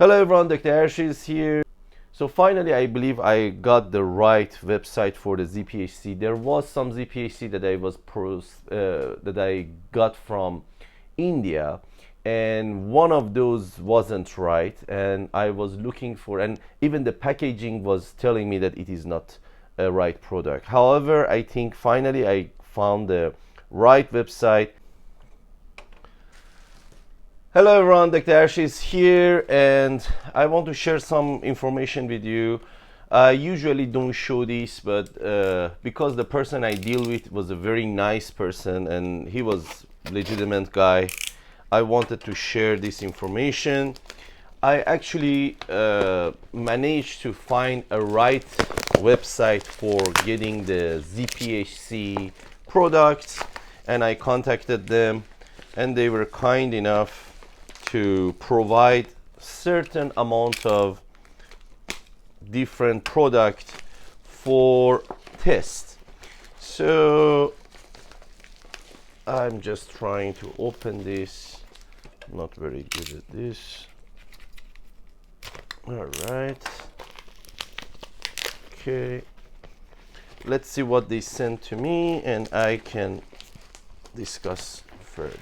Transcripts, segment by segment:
Hello everyone, Dr. Hershey is here. So finally I believe I got the right website for the ZPHC. There was some ZPHC that I got from India, and one of those wasn't right, and I was looking for, and even the packaging was telling me that it is not a right product. However, I think finally I found the right website. Hello everyone, Dr. Hershey is here, and I want to share some information with you. I usually don't show this, but because the person I deal with was a very nice person and he was a legitimate guy, I wanted to share this information. I actually managed to find a right website for getting the ZPHC products, and I contacted them and they were kind enough to provide certain amount of different product for test. So I'm just trying to open this. Not very good at this. All right. Okay. Let's see what they sent to me and I can discuss further.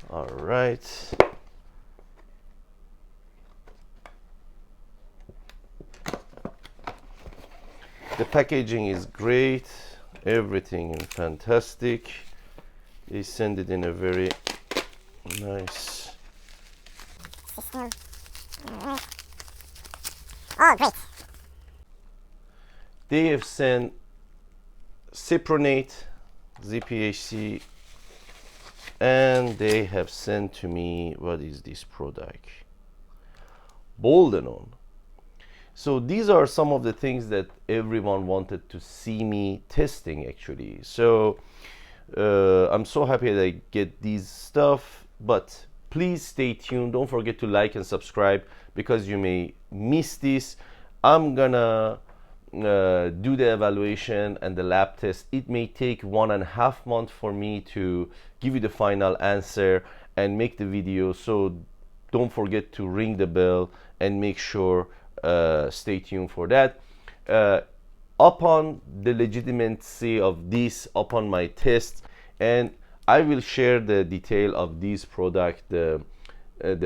All right. The packaging is great, everything is fantastic. They send it in a very nice system. Oh, great. They have sent cypionate, ZPHC, and they have sent to me, what is this product? Boldenon. So these are some of the things that everyone wanted to see me testing actually. So I'm so happy that I get these stuff, but please stay tuned. Don't forget to like and subscribe because you may miss this. I'm gonna do the evaluation and the lab test. It may take 1.5 months for me to give you the final answer and make the video. So don't forget to ring the bell and make sure stay tuned for that. Upon the legitimacy of this, upon my test, and I will share the detail of this product, the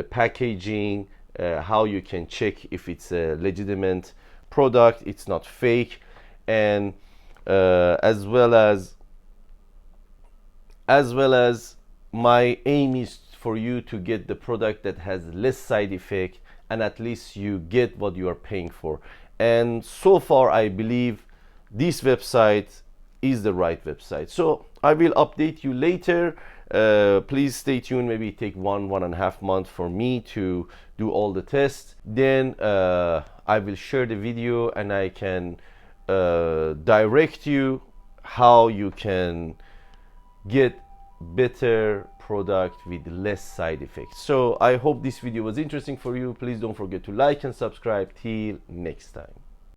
packaging, how you can check if it's a legitimate product, it's not fake, and as well as my aim is for you to get the product that has less side effect, and at least you get what you are paying for. And so far I believe this website is the right website. So I will update you later. Please stay tuned. Maybe it take 1.5 months for me to do all the tests. Then I will share the video and I can direct you how you can get better product with less side effects. So I hope this video was interesting for you. Please don't forget to like and subscribe. Till next time.